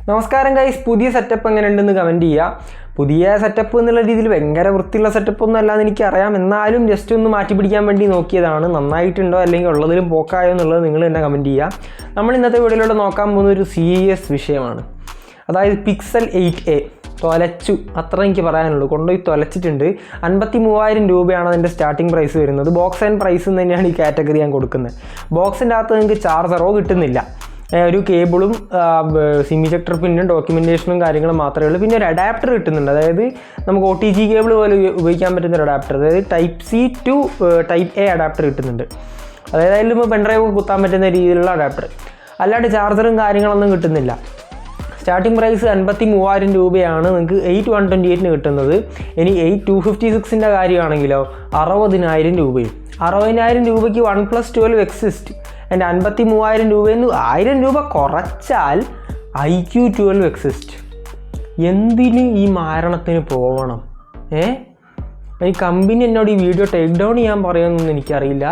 നമസ്കാരം ഗൈസ്, പുതിയ സെറ്റപ്പ് എങ്ങനെ ഉണ്ടെന്ന് കമൻറ്റ് ചെയ്യുക. പുതിയ സെറ്റപ്പ് എന്നുള്ള രീതിയിൽ ഭയങ്കര വൃത്തിയുള്ള സെറ്റപ്പ് ഒന്നും അല്ലാന്ന് എനിക്കറിയാം. എന്നാലും ജസ്റ്റ് ഒന്ന് മാറ്റി പിടിക്കാൻ വേണ്ടി നോക്കിയതാണ്. നന്നായിട്ടുണ്ടോ അല്ലെങ്കിൽ ഉള്ളതിലും പോക്കായോ എന്നുള്ളത് നിങ്ങൾ തന്നെ കമൻറ്റ് ചെയ്യുക. നമ്മൾ ഇന്നത്തെ വീഡിയോയിലൂടെ നോക്കാൻ പോകുന്ന ഒരു സീരിയസ് വിഷയമാണ്. അതായത് പിക്സൽ 8a തൊലച്ചു, അത്ര എനിക്ക് പറയാനുള്ളൂ. കൊണ്ടുപോയി തൊലച്ചിട്ടുണ്ട്. 53,000 രൂപയാണ് അതിൻ്റെ സ്റ്റാർട്ടിംഗ് പ്രൈസ് വരുന്നത്. ബോക്സ് ആൻഡ് പ്രൈസ് തന്നെയാണ് ഈ കാറ്റഗറി ഞാൻ കൊടുക്കുന്നത്. ബോക്സിൻ്റെ അകത്ത് നിങ്ങൾക്ക് ചാർജറോ കിട്ടുന്നില്ല, ഒരു കേബിളും സിം ഇജക്ടർ പിന്നും ഡോക്യുമെൻറ്റേഷനും കാര്യങ്ങളും മാത്രമേ ഉള്ളൂ. പിന്നെ ഒരു അഡാപ്റ്റർ കിട്ടുന്നുണ്ട്. അതായത് നമുക്ക് OTG കേബിൾ പോലെ ഉപയോഗിക്കാൻ പറ്റുന്ന ഒരു അഡാപ്റ്റർ, അതായത് Type C to Type A adapter കിട്ടുന്നുണ്ട്. അതായത് അതിൽ ഇപ്പോൾ പെൻഡ്രൈവ് കുത്താൻ പറ്റുന്ന രീതിയിലുള്ള അഡാപ്റ്റർ. അല്ലാണ്ട് ചാർജറും കാര്യങ്ങളൊന്നും കിട്ടുന്നില്ല. സ്റ്റാർട്ടിംഗ് പ്രൈസ് 53,000 രൂപയാണ് നിങ്ങൾക്ക് 8,128 കിട്ടുന്നത്. ഇനി 8,256 കാര്യമാണെങ്കിലോ 60,000 രൂപയും. 60,000 രൂപയ്ക്ക് OnePlus 12 എക്സിസ്റ്റ്. എൻ്റെ 53,000 രൂപയിൽ നിന്ന് 1000 രൂപ കുറച്ചാൽ iQ12 എക്സിസ്റ്റ്. എന്തിന് ഈ മാരണത്തിന് പോകണം? ഈ കമ്പനി എന്നോട് ഈ വീഡിയോ ടേക്ക് ഡൗൺ ചെയ്യാൻ പറയുമെന്നൊന്നും എനിക്കറിയില്ല.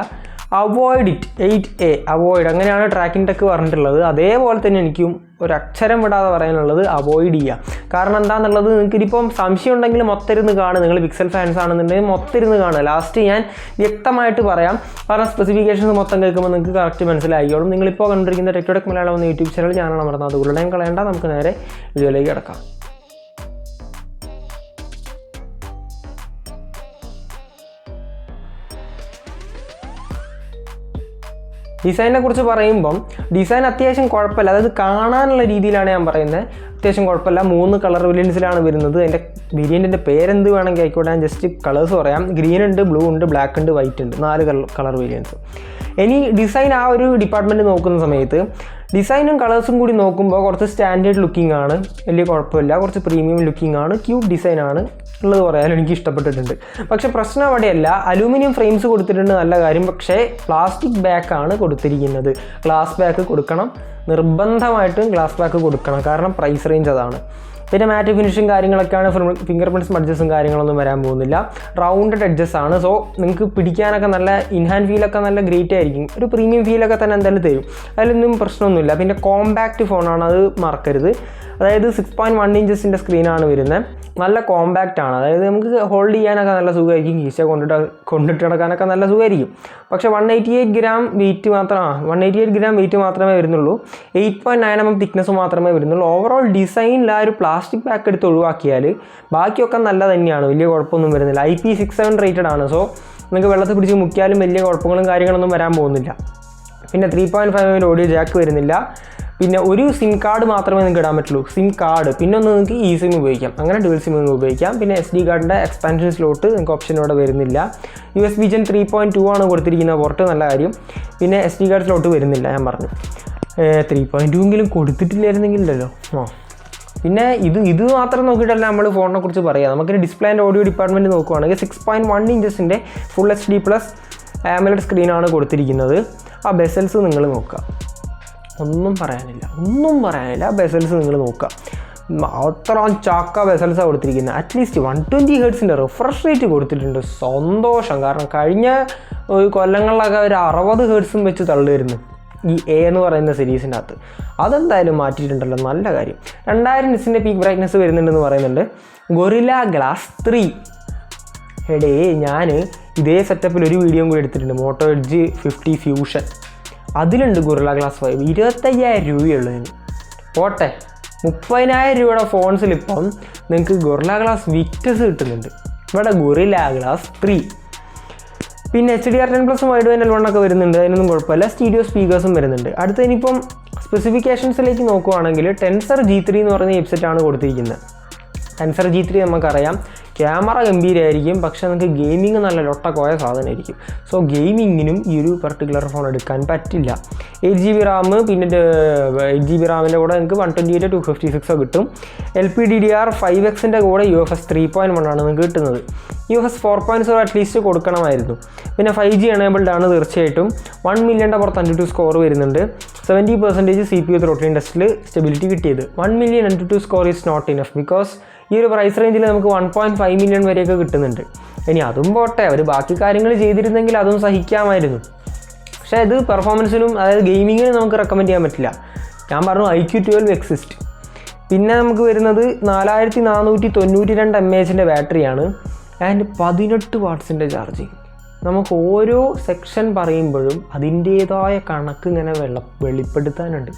അവോയ്ഡ് ഇറ്റ്, 8a അവോയ്ഡ്, അങ്ങനെയാണ് ട്രാക്കിംഗ് ടെക് പറഞ്ഞിട്ടുള്ളത്. അതേപോലെ തന്നെ എനിക്കും ഒരക്ഷരം വിടാതെ പറയാനുള്ളത് അവോയ്ഡ് ചെയ്യുക. കാരണം എന്താണെന്നുള്ളത് നിങ്ങൾക്ക് ഇനിയിപ്പം സംശയം ഉണ്ടെങ്കിൽ മൊത്തരുന്ന് കാണുക. നിങ്ങൾ പിക്സൽ ഫാൻസ് ആണെന്നുണ്ടെങ്കിൽ മൊത്തരുന്ന് കാണുക. ലാസ്റ്റ് ഞാൻ വ്യക്തമായിട്ട് പറയാം, കാരണം സ്പെസിഫിക്കേഷൻസ് മൊത്തം കേൾക്കുമ്പോൾ നിങ്ങൾക്ക് കറക്റ്റ് മനസ്സിലായിക്കോളും. നിങ്ങളിപ്പോൾ കണ്ടിരിക്കുന്ന ടെക്ടോടെക് മലയാളം എന്ന യൂട്യൂബ് ചാനൽ ഞാനാണ് മറന്നത്. അത് ഉടനെ കളയേണ്ട, നമുക്ക് നേരെ വീഡിയോയിലേക്ക് കിടക്കാം. ഡിസൈനിനെ കുറിച്ച് പറയുമ്പം ഡിസൈൻ അത്യാവശ്യം കുഴപ്പമില്ല. അതായത് കാണാനുള്ള രീതിയിലാണ് ഞാൻ പറയുന്നത്. അത്യാവശ്യം കുഴപ്പമില്ല. 3 കളർ വേരിയൻസിലാണ് വരുന്നത്. അതിൻ്റെ വേരിയൻറ്റിൻ്റെ പേരെന്ത് വേണമെങ്കിൽ ആയിക്കോട്ടെ, ഞാൻ ജസ്റ്റ് കളേഴ്സ് പറയാം. ഗ്രീൻ ഉണ്ട്, ബ്ലൂ ഉണ്ട്, ബ്ലാക്ക് ഉണ്ട്, വൈറ്റ് ഉണ്ട്. 4 കളർ വേരിയൻസ്. ഇനി ഡിസൈൻ ആ ഒരു ഡിപ്പാർട്ട്മെൻറ്റ് നോക്കുന്ന സമയത്ത് ഡിസൈനും കളേഴ്സും കൂടി നോക്കുമ്പോൾ കുറച്ച് സ്റ്റാൻഡേർഡ് ലുക്കിംഗ് ആണ്, വലിയ കുഴപ്പമില്ല. കുറച്ച് പ്രീമിയം ലുക്കിംഗ് ആണ്, ക്യൂട്ട് ഡിസൈനാണ് ഉള്ളത് പറയാനും എനിക്ക് ഇഷ്ടപ്പെട്ടിട്ടുണ്ട്. പക്ഷേ പ്രശ്നം അവിടെയല്ല. അലൂമിനിയം ഫ്രെയിംസ് കൊടുത്തിട്ടുണ്ട്, നല്ല കാര്യം. പക്ഷേ പ്ലാസ്റ്റിക് ബാക്കാണ് കൊടുത്തിരിക്കുന്നത്. ഗ്ലാസ് ബാക്ക് കൊടുക്കണം, നിർബന്ധമായിട്ടും ഗ്ലാസ് ബാക്ക് കൊടുക്കണം. കാരണം പ്രൈസ് റേഞ്ച് അതാണ്. പിന്നെ മാറ്റ് ഫിനിഷും കാര്യങ്ങളൊക്കെയാണ്. ഫിംഗർ പ്രിൻറ്റ്സ് മഡ്ജസും കാര്യങ്ങളൊന്നും വരാൻ പോകുന്നില്ല. റൗണ്ടഡ് എഡ്ജസ് ആണ്. സോ നിങ്ങൾക്ക് പിടിക്കാനൊക്കെ നല്ല ഇൻഹാൻഡ് ഫീലൊക്കെ നല്ല ഗ്രേറ്റ് ആയിരിക്കും. ഒരു പ്രീമിയം ഫീലൊക്കെ തന്നെ എന്തായാലും തരും. അതിലൊന്നും പ്രശ്നമൊന്നുമില്ല. പിന്നെ കോമ്പാക്റ്റ് ഫോണാണ്, അത് മറക്കരുത്. അതായത് 6.1 ഇഞ്ചസിൻ്റെ സ്ക്രീനാണ് വരുന്നത്. നല്ല കോമ്പാക്റ്റ് ആണ്. അതായത് നമുക്ക് ഹോൾഡ് ചെയ്യാനൊക്കെ നല്ല സുഖമായിരിക്കും. കീശ കൊണ്ടിട്ട് നടക്കാനൊക്കെ നല്ല സുഖമായിരിക്കും. പക്ഷേ 188 ഗ്രാം വെയിറ്റ് മാത്രമേ വരുന്നുള്ളൂ. 8.9 mm തിക്നെസ് മാത്രമേ വരുന്നുള്ളൂ. ഓവറോൾ ഡിസൈനിൽ ആ ഒരു പ്ലാസ്റ്റിക് ബാക്ക് എടുത്ത് ഒഴിവാക്കിയാൽ ബാക്കിയൊക്കെ നല്ല തന്നെയാണ്. വലിയ കുഴപ്പമൊന്നും വരുന്നില്ല. IP67 റേറ്റഡ് ആണ്. സോ നിങ്ങൾക്ക് വെള്ളത്തിൽ പിടിച്ച് മുക്കിയാലും വലിയ കുഴപ്പങ്ങളും കാര്യങ്ങളൊന്നും വരാൻ പോകുന്നില്ല. പിന്നെ 3.5 mm ഓഡിയോ ജാക്ക് വരുന്നില്ല. പിന്നെ ഒരു സിം കാർഡ് മാത്രമേ നിങ്ങൾക്ക് ഇടാൻ പറ്റുള്ളൂ, സിം കാർഡ്. പിന്നെ ഒന്ന് നിങ്ങൾക്ക് ഈ സിം ഉപയോഗിക്കാം, അങ്ങനെ ഡുവൽ സിം ഉപയോഗിക്കാം. പിന്നെ SD കാർഡിൻ്റെ എക്സ്പാൻഷൻ സ്ലോട്ട് നിങ്ങൾക്ക് ഓപ്ഷൻ ഇവിടെ വരുന്നില്ല. USB Gen 3.2 ആണ് കൊടുത്തിരിക്കുന്ന പോർട്ട്, നല്ല കാര്യം. പിന്നെ SD കാർഡ് സ്ലോട്ട് വരുന്നില്ല, ഞാൻ പറഞ്ഞു. 3.2 എങ്കിലും കൊടുത്തിട്ടില്ലായിരുന്നെങ്കിലല്ലോ. പിന്നെ ഇത് മാത്രം നോക്കിയിട്ടല്ല നമ്മൾ ഫോണിനെ കുറിച്ച് പറയാം. നമുക്കൊരു ഡിസ്പ്ലേ ആൻഡ് ഓഡിയോ ഡിപ്പാർട്ട്മെൻറ്റ് നോക്കുകയാണെങ്കിൽ 6.1 ഇഞ്ചസിൻ്റെ ഫുൾ HD+ AMOLED സ്ക്രീനാണ് കൊടുത്തിരിക്കുന്നത്. ആ ബെസൽസ് നിങ്ങൾ നോക്കുക, ഒന്നും പറയാനില്ല. ബെസൽസ് നിങ്ങൾ നോക്കുക, അത്ര ചാക്ക ബെസൽസാണ് കൊടുത്തിരിക്കുന്നത്. അറ്റ്ലീസ്റ്റ് 120 Hz റിഫ്രഷ് റേറ്റ് കൊടുത്തിട്ടുണ്ട്. സന്തോഷം. കാരണം കഴിഞ്ഞ കൊല്ലങ്ങളിലൊക്കെ ഒരു 60 Hz വെച്ച് തള്ളുമായിരുന്നു ഈ A എന്ന് പറയുന്ന സീരീസിൻ്റെ അകത്ത്. അതെന്തായാലും മാറ്റിയിട്ടുണ്ടല്ലോ, നല്ല കാര്യം. 2000 nitsൻ്റെ പീക്ക് ബ്രൈറ്റ്നസ് വരുന്നുണ്ടെന്ന് പറയുന്നുണ്ട്. Guerrilla glass 3. ഞാൻ ഇതേ സെറ്റപ്പിൽ ഒരു വീഡിയോ കൂടി എടുത്തിട്ടുണ്ട്, മോട്ടോ എഡ്ജ് 50 ഫ്യൂഷൻ. അതിലുണ്ട് ഗൊറില്ല ഗ്ലാസ് 5. 25,000 രൂപയുള്ളതിന് പോട്ടെ. 30,000 രൂപയുടെ ഫോൺസിൽ ഇപ്പം നിങ്ങൾക്ക് ഗൊറില്ല ഗ്ലാസ് വിക്ടസ് കിട്ടുന്നുണ്ട്. ഇവിടെ ഗൊറില്ല ഗ്ലാസ് 3. പിന്നെ HDR10+ വൈഡ് ബാൻഡ് L1 ഒക്കെ വരുന്നുണ്ട്, അതിനൊന്നും കുഴപ്പമില്ല. സ്റ്റീരിയോ സ്പീക്കേഴ്സും വരുന്നുണ്ട്. അടുത്ത ഇനിയിപ്പം സ്പെസിഫിക്കേഷൻസിലേക്ക് നോക്കുകയാണെങ്കിൽ ടെൻസർ G3 എന്ന് പറയുന്ന ചിപ്സെറ്റാണ് കൊടുത്തിരിക്കുന്നത്. ടെൻസർ G3 നമുക്കറിയാം, ക്യാമറ ഗംഭീരമായിരിക്കും. പക്ഷേ നമുക്ക് ഗെയിമിങ് നല്ല ലൊട്ടക്കോയ സാധനമായിരിക്കും. സോ ഗെയിമിങ്ങിനും ഈ ഒരു പെർട്ടിക്കുലർ ഫോൺ എടുക്കാൻ പറ്റില്ല. 8GB റാം, പിന്നെ 8GB റാമിൻ്റെ കൂടെ നിങ്ങൾക്ക് 128 256 കിട്ടും. LPDDR5Xൻ്റെ കൂടെ UFS 3.1 ആണ് നിങ്ങൾക്ക് കിട്ടുന്നത്. UFS 4.0 അറ്റ്ലീസ്റ്റ് കൊടുക്കണമായിരുന്നു. പിന്നെ 5G എനേബിൾഡ് ആണ് തീർച്ചയായിട്ടും. 1 മില്യൻ്റെ പുറത്ത് AnTuTu സ്കോർ വരുന്നുണ്ട്. 70% CPU ത്രോട്ട്ലിംഗ് ടെസ്റ്റിൽ സ്റ്റെബിലിറ്റി കിട്ടിയത്. 1 million AnTuTu score is not enough. Because ഈ ഒരു പ്രൈസ് റേഞ്ചിൽ നമുക്ക് 1.5 മില്യൺ വരെയൊക്കെ കിട്ടുന്നുണ്ട്. ഇനി അതും പോട്ടെ, അവർ ബാക്കി കാര്യങ്ങൾ ചെയ്തിരുന്നെങ്കിൽ അതും സഹിക്കാമായിരുന്നു. പക്ഷേ ഇത് പെർഫോമൻസിനും, അതായത് ഗെയിമിങ്ങിനും നമുക്ക് റെക്കമെൻഡ് ചെയ്യാൻ പറ്റില്ല. ഞാൻ പറഞ്ഞു iQ12 എക്സിസ്റ്റ്. പിന്നെ നമുക്ക് വരുന്നത് 4492 mAh ബാറ്ററിയാണ് ആൻഡ് 18 വാട്ട്സിൻ്റെ ചാർജിങ്. നമുക്ക് ഓരോ സെക്ഷൻ പറയുമ്പോഴും അതിൻ്റേതായ കണക്ക് ഇങ്ങനെ വെളിപ്പെടുത്താനുണ്ട്.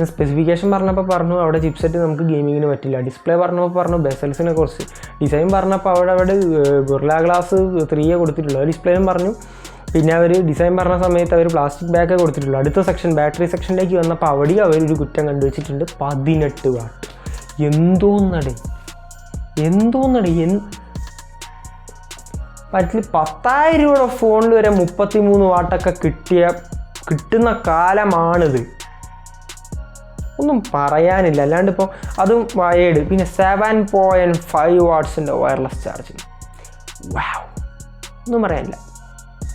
സ്പെസിഫിക്കേഷൻ പറഞ്ഞപ്പോൾ പറഞ്ഞു അവിടെ ചിപ്സെറ്റ് നമുക്ക് ഗെയിമിങ്ങിന് പറ്റില്ല, ഡിസ്പ്ലേ പറഞ്ഞപ്പോൾ പറഞ്ഞു ബെസൽസിനെ കുറിച്ച്, ഡിസൈൻ പറഞ്ഞപ്പോൾ അവിടെ ഗൊറില്ല ഗ്ലാസ് 3 കൊടുത്തിട്ടുള്ളൂ, ഡിസ്പ്ലേയും പറഞ്ഞു. പിന്നെ അവർ ഡിസൈൻ പറഞ്ഞ സമയത്ത് അവർ പ്ലാസ്റ്റിക് ബാഗ് കൊടുത്തിട്ടുള്ളൂ. അടുത്ത സെക്ഷൻ ബാറ്ററി സെക്ഷനിലേക്ക് വന്നപ്പോൾ അവിടെയും അവരൊരു കുറ്റം കണ്ടുവച്ചിട്ടുണ്ട്, 18 വാട്ട്. എന്തോന്നടേ പറ്റില്ല. 10,000 രൂപയുടെ ഫോണിൽ വരെ 33 വാട്ടൊക്കെ കിട്ടുന്ന കാലമാണിത്. ഒന്നും പറയാനില്ല. അല്ലാണ്ട് ഇപ്പോൾ അതും വയേർഡ്. പിന്നെ 7.5 വാട്ട്സിൻ്റെ വയർലെസ് ചാർജിങ്. വാവ്, ഒന്നും പറയാനില്ല.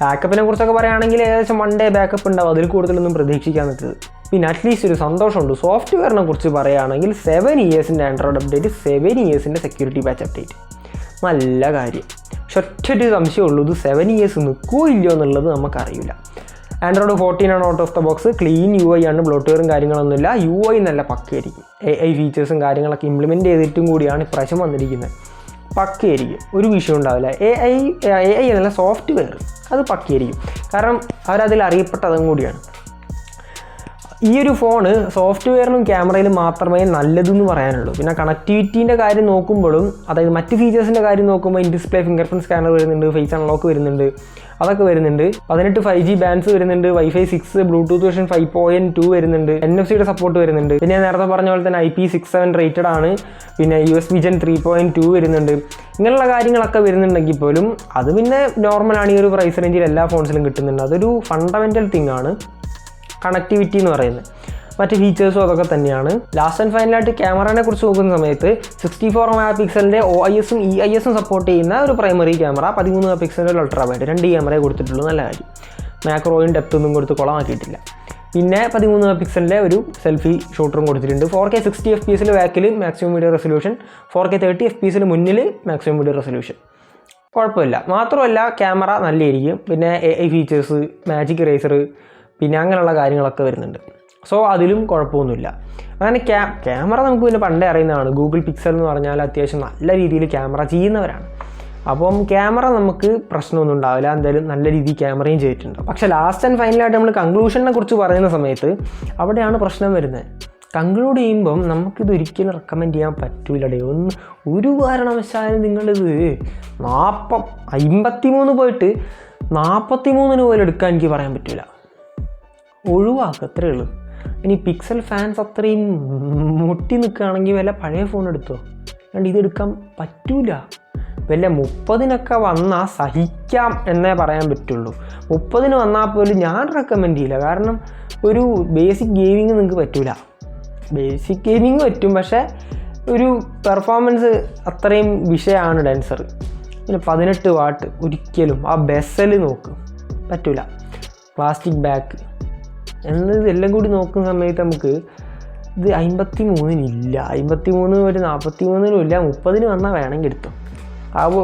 ബാക്കപ്പിനെ കുറിച്ചൊക്കെ പറയുകയാണെങ്കിൽ ഏകദേശം 1 day ബാക്കപ്പ് ഉണ്ടാവും, അതിൽ കൂടുതലൊന്നും പ്രതീക്ഷിക്കാൻ നിൽക്കുന്നത്. പിന്നെ അറ്റ്ലീസ്റ്റ് ഒരു സന്തോഷമുണ്ട്. സോഫ്റ്റ്വെയറിനെ കുറിച്ച് പറയുകയാണെങ്കിൽ 7 ഇയേഴ്സിൻ്റെ ആൻഡ്രോയിഡ് അപ്ഡേറ്റ്, 7 ഇയേഴ്സിൻ്റെ സെക്യൂരിറ്റി പാച്ച് അപ്ഡേറ്റ്, നല്ല കാര്യം. പക്ഷെ ഒറ്റൊരു സംശയമുള്ളൂ, ഇത് 7 ഇയേഴ്സ് നിൽക്കുമോ ഇല്ലയോ എന്നുള്ളത് നമുക്കറിയില്ല. ആൻഡ്രോയിഡ് 14 ആണ് out of the box. Clean UI ആണ്, ബ്ലോട്ട്വെയറും കാര്യങ്ങളൊന്നുമില്ല. UI നല്ല പക്കയായിരിക്കും. AI ഫീച്ചേഴ്സും കാര്യങ്ങളൊക്കെ ഇംപ്ലിമെൻറ്റ് ചെയ്തിട്ടും കൂടിയാണ് ഇപ്രാവശ്യം വന്നിരിക്കുന്നത്. പക്കയായിരിക്കും, ഒരു വിഷയം ഉണ്ടാവില്ല. AI എന്നല്ല, സോഫ്റ്റ്വെയർ അത് പക്കയായിരിക്കും. കാരണം അവരതിൽ അറിയപ്പെട്ടതും കൂടിയാണ്. ഈ ഒരു ഫോണ് സോഫ്റ്റ്വെയറിനും ക്യാമറയിലും മാത്രമേ നല്ലതെന്ന് പറയാനുള്ളൂ. പിന്നെ കണക്ടിവിറ്റീൻ്റെ കാര്യം നോക്കുമ്പോഴും, അതായത് മറ്റ് ഫീച്ചേഴ്സിൻ്റെ കാര്യം നോക്കുമ്പോൾ in display finger print scanner വരുന്നുണ്ട്, ഫേസ് അൺലോക്ക് വരുന്നുണ്ട്, അതൊക്കെ വരുന്നുണ്ട്. 18 5G ബാൻഡ്സ് വരുന്നുണ്ട്, Wi-Fi 6, ബ്ലൂടൂത്ത് വേർഷൻ 5.2 വരുന്നുണ്ട്, NFC-യുടെ സപ്പോർട്ട് വരുന്നുണ്ട്. പിന്നെ ഞാൻ നേരത്തെ പറഞ്ഞ പോലെ തന്നെ IP67 റേറ്റഡ് ആണ്. പിന്നെ USB Gen 3.2 വരുന്നുണ്ട്. ഇങ്ങനെയുള്ള കാര്യങ്ങളൊക്കെ വരുന്നുണ്ടെങ്കിൽ പോലും അത് പിന്നെ നോർമലാണ്. ഈ ഒരു പ്രൈസ് റേഞ്ചിൽ എല്ലാ ഫോൺസിലും കിട്ടുന്നുണ്ട്. അതൊരു ഫണ്ടമെൻ്റൽ തിങ് ആണ് കണക്ടിവിറ്റി എന്ന് പറയുന്നത്. മറ്റ് ഫീച്ചേഴ്സും അതൊക്കെ തന്നെയാണ്. ലാസ്റ്റ് ആൻഡ് ഫൈനലായിട്ട് ക്യാമറയെ കുറിച്ച് നോക്കുന്ന സമയത്ത് 64 MP OIS-ഉം EIS-ഉം സപ്പോർട്ട് ചെയ്യുന്ന ഒരു primary camera, 13 MP ultra wide, 2 ക്യാമറയെ കൊടുത്തിട്ടുള്ളൂ, നല്ല കാര്യം. മാക്രോയും ഡെപ്ത് ഒന്നും കൊടുത്ത് കുളമാക്കിയിട്ടില്ല. പിന്നെ 13 MP ഒരു സെൽഫി ഷൂട്ടറും കൊടുത്തിട്ടുണ്ട്. 4K 60 FPS ബാക്കിൽ maximum video resolution, 4K 30 FPS മുന്നിൽ മാക്സിമം വീഡിയോ റെസൊല്യൂഷൻ, കുഴപ്പമില്ല. മാത്രമല്ല ക്യാമറ നല്ലതായിരിക്കും. പിന്നെ AI ഫീച്ചേഴ്സ്, മാജിക് ഇറേസർ, പിന്നെ അങ്ങനെയുള്ള കാര്യങ്ങളൊക്കെ വരുന്നുണ്ട്. സോ അതിലും കുഴപ്പമൊന്നുമില്ല. അങ്ങനെ ക്യാമറ നമുക്ക് പിന്നെ പണ്ടേ അറിയുന്നതാണ്. ഗൂഗിൾ പിക്സൽ എന്ന് പറഞ്ഞാൽ അത്യാവശ്യം നല്ല രീതിയിൽ ക്യാമറ ചെയ്യുന്നവരാണ്. അപ്പം ക്യാമറ നമുക്ക് പ്രശ്നമൊന്നും ഉണ്ടാവില്ല. എന്തായാലും നല്ല രീതിയിൽ ക്യാമറയും ചെയ്തിട്ടുണ്ട്. പക്ഷേ ലാസ്റ്റ് ആൻഡ് ഫൈനലായിട്ട് നമ്മൾ കൺക്ലൂഷനെ കുറിച്ച് പറയുന്ന സമയത്ത് അവിടെയാണ് പ്രശ്നം വരുന്നത്. കൺക്ലൂഡ് ചെയ്യുമ്പം നമുക്കിത് ഒരിക്കലും റെക്കമെൻഡ് ചെയ്യാൻ പറ്റൂലടേ. ഒരു കാരണവശാലും നിങ്ങളിത് 53 പോയിട്ട് 43 പോലും എടുക്കാൻ എനിക്ക് പറയാൻ പറ്റില്ല. ഒഴിവാക്കുക, അത്രയേ ഉള്ളൂ. ഇനി പിക്സൽ ഫാൻസ് അത്രയും മുട്ടി നിൽക്കുകയാണെങ്കിൽ വല്ല പഴയ ഫോൺ എടുത്തോ, അതുകൊണ്ട് ഇതെടുക്കാൻ പറ്റൂല. വല്ല 30-നൊക്കെ വന്നാൽ സഹിക്കാം എന്നേ പറയാൻ പറ്റുള്ളൂ. 30-ന് വന്നാൽ പോലും ഞാൻ റെക്കമെൻഡ് ചെയ്യില്ല. കാരണം ഒരു ബേസിക് ഗെയിമിങ് നിങ്ങൾക്ക് പറ്റൂല. ബേസിക് ഗെയിമിങ് പറ്റും, പക്ഷേ ഒരു പെർഫോമൻസ് അത്രയും വിഷയമാണ് ഡെൻസർ. പിന്നെ 18 വാട്ട് ഒരിക്കലും. ആ ബെസൽ നോക്ക്, പറ്റൂല. പ്ലാസ്റ്റിക് ബാക്ക് എല്ലാം കൂടി നോക്കുന്ന സമയത്ത് നമുക്ക് ഇത് 53-നില്ല, 53 ഒരു 43-നും ഇല്ല. 30-ന് വന്നാൽ വേണമെങ്കിൽ എടുത്തോ,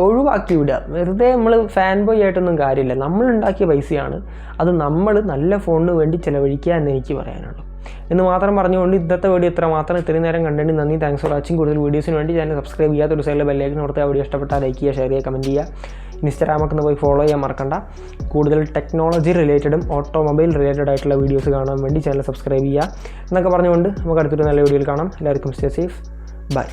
ഒഴിവാക്കി വിടുക. വെറുതെ നമ്മൾ ഫാൻ ബോയ് ആയിട്ടൊന്നും കാര്യമില്ല. നമ്മളുണ്ടാക്കിയ പൈസയാണ്, അത് നമ്മൾ നല്ല ഫോണിന് വേണ്ടി ചിലവഴിക്കുക എന്ന് എനിക്ക് പറയാനുള്ളൂ. എന്ന് മാത്രം പറഞ്ഞുകൊണ്ട് ഇന്നത്തെ വീഡിയോ ഇത്രയും നേരം കണ്ടതിന് നന്ദി. Thanks for watching. കൂടുതൽ വീഡിയോസിന് വേണ്ടി ചാനൽ സബ്സ്ക്രൈബ് ചെയ്യാത്ത ഒരു സൈഡിൽ ബെല്ലൈക്കൻ കൊടുത്താൽ വീഡിയോ ഇഷ്ടപ്പെട്ടാൽ ലൈക്ക് ചെയ്യുക, ഷെയർ ചെയ്യുക, കമൻറ്റ് ചെയ്യുക. ഇൻസ്റ്റാഗ്രാമൊക്കെ ഒന്ന് പോയി ഫോളോ ചെയ്യാൻ മറക്കണ്ട. കൂടുതൽ ടെക്നോളജി റിലേറ്റഡും ഓട്ടോമൊബൈൽ റിലേറ്റഡ് ആയിട്ടുള്ള വീഡിയോസ് കാണാൻ വേണ്ടി ചാനൽ സബ്സ്ക്രൈബ് ചെയ്യുക എന്നൊക്കെ പറഞ്ഞുകൊണ്ട് നമുക്ക് അടുത്തൊരു നല്ല വീഡിയോയിൽ കാണാം. എല്ലാവർക്കും സ്റ്റേ സേഫ്, ബൈ.